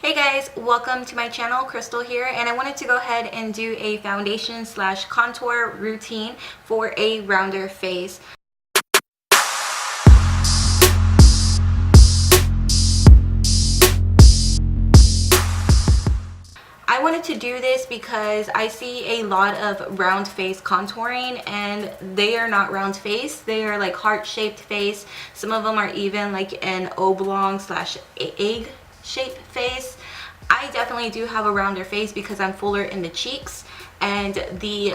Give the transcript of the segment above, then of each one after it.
Hey guys, welcome to my channel. Krystal here, and I wanted to go ahead and do a foundation slash contour routine for a rounder face. I wanted to do this because I see a lot of round face contouring and they are not round face. They are like heart-shaped face. Some of them are even like an oblong slash egg shaped face. I definitely do have a rounder face because I'm fuller in the cheeks, and the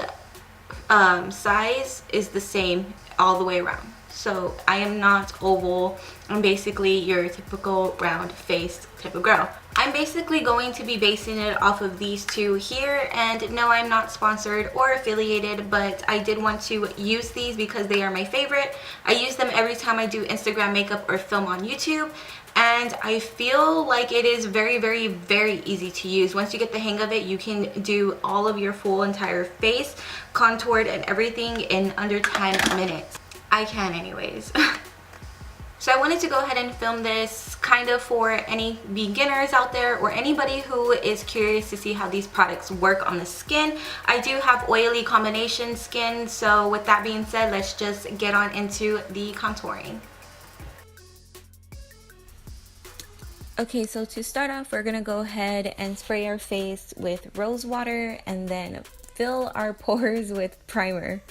size is the same all the way around. So I am not oval. I'm basically your typical round faced type of girl. I'm basically going to be basing it off of these two here, and no, I'm not sponsored or affiliated, but I did want to use these because they are my favorite. I use them every time I do Instagram makeup or film on YouTube, and I feel like it is very easy to use. Once you get the hang of it, you can do all of your full entire face contoured and everything in under 10 minutes. I can anyways. So I wanted to go ahead and film this kind of for any beginners out there or anybody who is curious to see how these products work on the skin. I do have oily combination skin, so with that being said, let's just get on into the contouring. Okay, so to start off, we're gonna go ahead and spray our face with rose water and then fill our pores with primer.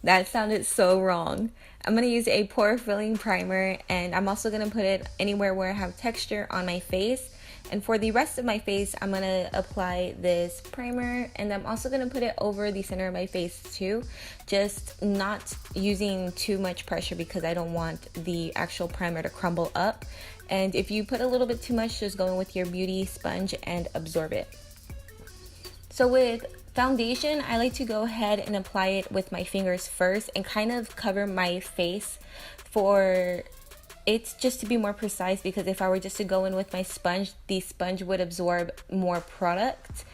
That sounded so wrong. I'm gonna use a pore filling primer, and I'm also gonna put it anywhere where I have texture on my face. And for the rest of my face, I'm gonna apply this primer, and I'm also gonna put it over the center of my face too, just not using too much pressure because I don't want the actual primer to crumble up. And if you put a little bit too much, just go in with your beauty sponge and absorb it. So with foundation, I like to go ahead and apply it with my fingers first and kind of cover my face for it's just to be more precise, because if I were just to go in with my sponge, the sponge would absorb more product.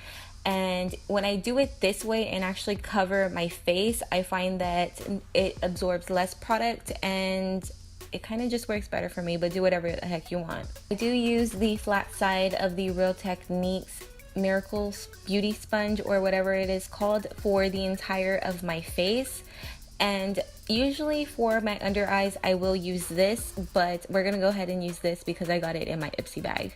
And when I do it this way and actually cover my face, I find that it absorbs less product and it kind of just works better for me, but do whatever the heck you want. I do use the flat side of the Real Techniques Miracles Beauty Sponge or whatever it is called for the entire of my face. And usually for my under eyes, I will use this, but we're gonna go ahead and use this because I got it in my IPSY bag.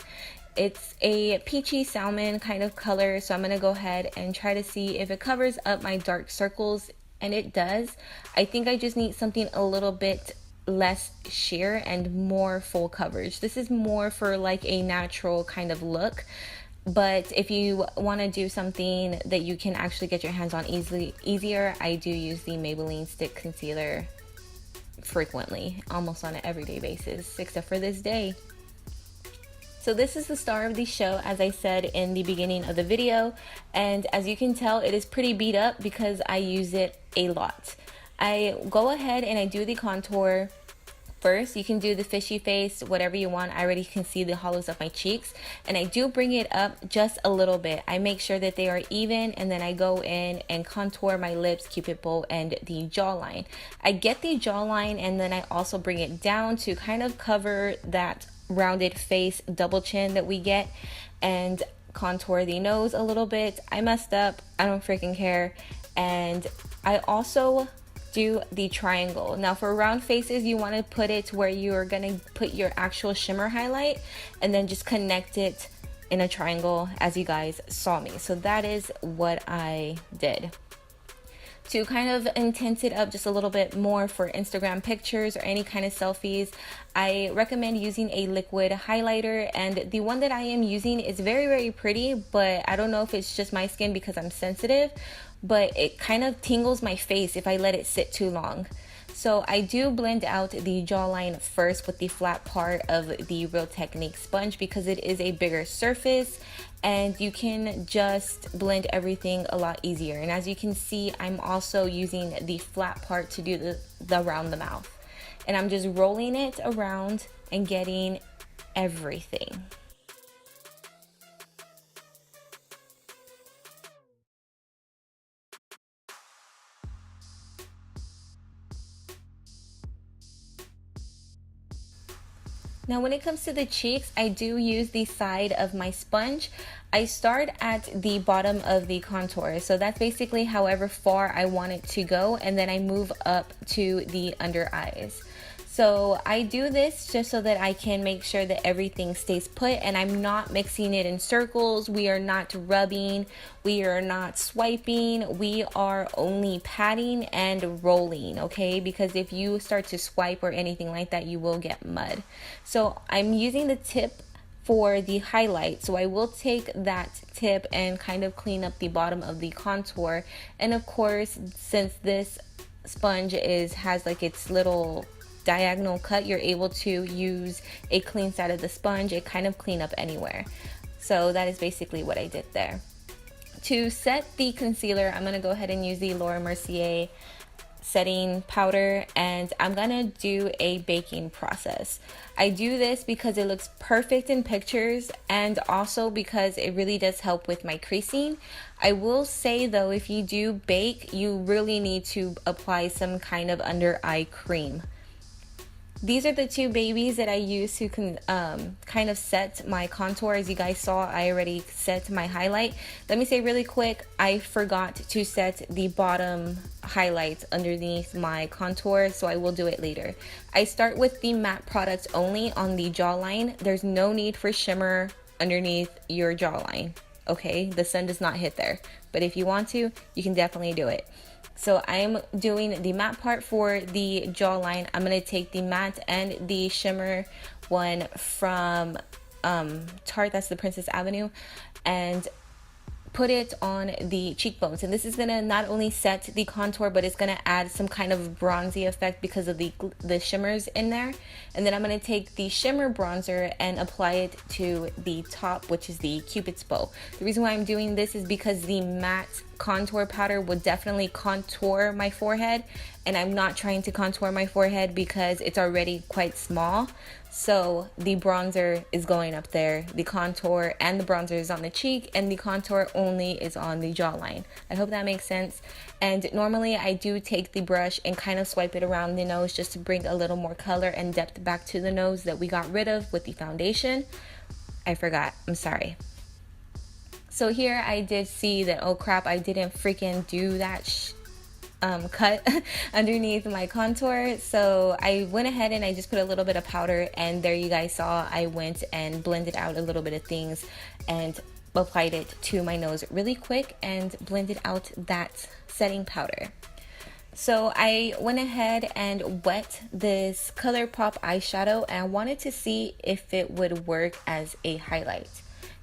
It's a peachy salmon kind of color, so I'm gonna go ahead and try to see if it covers up my dark circles, and it does. I think I just need something a little bit less sheer and more full coverage. This is more for like a natural kind of look. But if you want to do something that you can actually get your hands on easier, I do use the Maybelline Stick Concealer frequently, almost on an everyday basis, except for this day. So this is the star of the show, as I said in the beginning of the video, and as you can tell, it is pretty beat up because I use it a lot. I go ahead and I do the contour first. You can do the fishy face, whatever you want. I already can see the hollows of my cheeks, and I do bring it up just a little bit. I make sure that they are even, and then I go in and contour my lips, cupid bow, and the jawline. I get the jawline, and then I also bring it down to kind of cover that rounded face double chin that we get, and contour the nose a little bit. I messed up, I don't freaking care. And I also do the triangle. Now for round faces, you want to put it where you're gonna put your actual shimmer highlight and then just connect it in a triangle as you guys saw me. So that is what I did. To kind of intense it up just a little bit more for Instagram pictures or any kind of selfies, I recommend using a liquid highlighter, and the one that I am using is very pretty, but I don't know if it's just my skin because I'm sensitive, but it kind of tingles my face if I let it sit too long. So I do blend out the jawline first with the flat part of the Real Techniques sponge because it is a bigger surface and you can just blend everything a lot easier. And as you can see, I'm also using the flat part to do the around the mouth. And I'm just rolling it around and getting everything. Now when it comes to the cheeks, I do use the side of my sponge. I start at the bottom of the contour, so that's basically however far I want it to go, and then I move up to the under eyes. So I do this just so that I can make sure that everything stays put, and I'm not mixing it in circles. We are not rubbing, we are not swiping, we are only patting and rolling, okay? Because if you start to swipe or anything like that, you will get mud. So I'm using the tip for the highlight, so I will take that tip and kind of clean up the bottom of the contour. And of course, since this sponge has like its little diagonal cut, you're able to use a clean side of the sponge and kind of clean up anywhere. So that is basically what I did there. To set the concealer, I'm going to go ahead and use the Laura Mercier setting powder, and I'm gonna do a baking process. I do this because it looks perfect in pictures, and also because it really does help with my creasing. I will say though, if you do bake, you really need to apply some kind of under eye cream. These are the two babies that I use to kind of set my contour. As you guys saw, I already set my highlight. Let me say really quick, I forgot to set the bottom highlights underneath my contour, so I will do it later. I start with the matte product only on the jawline. There's no need for shimmer underneath your jawline, okay? The sun does not hit there, but if you want to, you can definitely do it. So I'm doing the matte part for the jawline. I'm going to take the matte and the shimmer one from Tarte, that's the Princess Avenue, and put it on the cheekbones. And this is going to not only set the contour, but it's going to add some kind of bronzy effect because of the shimmers in there. And then I'm going to take the shimmer bronzer and apply it to the top, which is the Cupid's bow. The reason why I'm doing this is because the matte contour powder would definitely contour my forehead, and I'm not trying to contour my forehead because it's already quite small. So the bronzer is going up there, the contour and the bronzer is on the cheek, and the contour only is on the jawline. I hope that makes sense. And normally I do take the brush and kind of swipe it around the nose just to bring a little more color and depth back to the nose that we got rid of with the foundation. I forgot, I'm sorry. So here I did see that, oh crap, I didn't freaking do that cut underneath my contour. So I went ahead and I just put a little bit of powder, and there you guys saw I went and blended out a little bit of things and applied it to my nose really quick and blended out that setting powder. So I went ahead and wet this ColourPop eyeshadow, and I wanted to see if it would work as a highlight.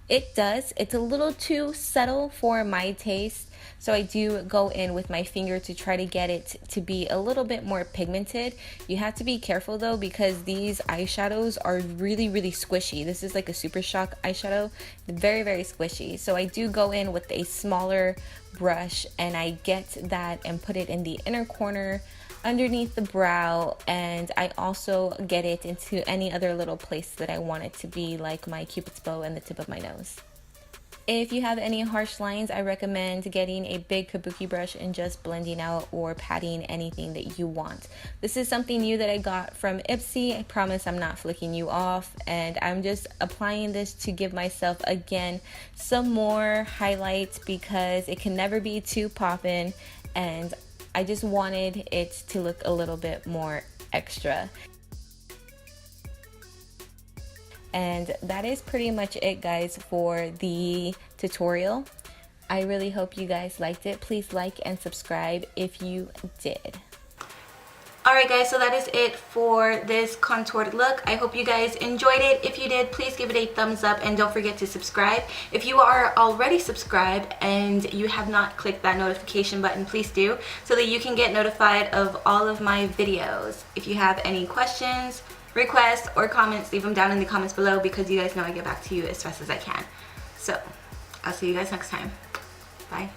It does. It's a little too subtle for my taste, so I do go in with my finger to try to get it to be a little bit more pigmented. You have to be careful though, because these eyeshadows are really squishy. This is like a Super Shock eyeshadow, very squishy. So I do go in with a smaller brush and I get that and put it in the inner corner underneath the brow, and I also get it into any other little place that I want it to be, like my Cupid's bow and the tip of my nose. If you have any harsh lines, I recommend getting a big kabuki brush and just blending out or patting anything that you want. This is something new that I got from IPSY. I promise I'm not flicking you off, and I'm just applying this to give myself, again, some more highlights because it can never be too poppin', and I just wanted it to look a little bit more extra. And that is pretty much it, guys, for the tutorial. I really hope you guys liked it. Please like and subscribe if you did. Alright guys, so that is it for this contoured look. I hope you guys enjoyed it. If you did, please give it a thumbs up and don't forget to subscribe. If you are already subscribed and you have not clicked that notification button, please do, so that you can get notified of all of my videos. If you have any questions, requests, or comments, leave them down in the comments below, because you guys know I get back to you as fast as I can. So, I'll see you guys next time. Bye.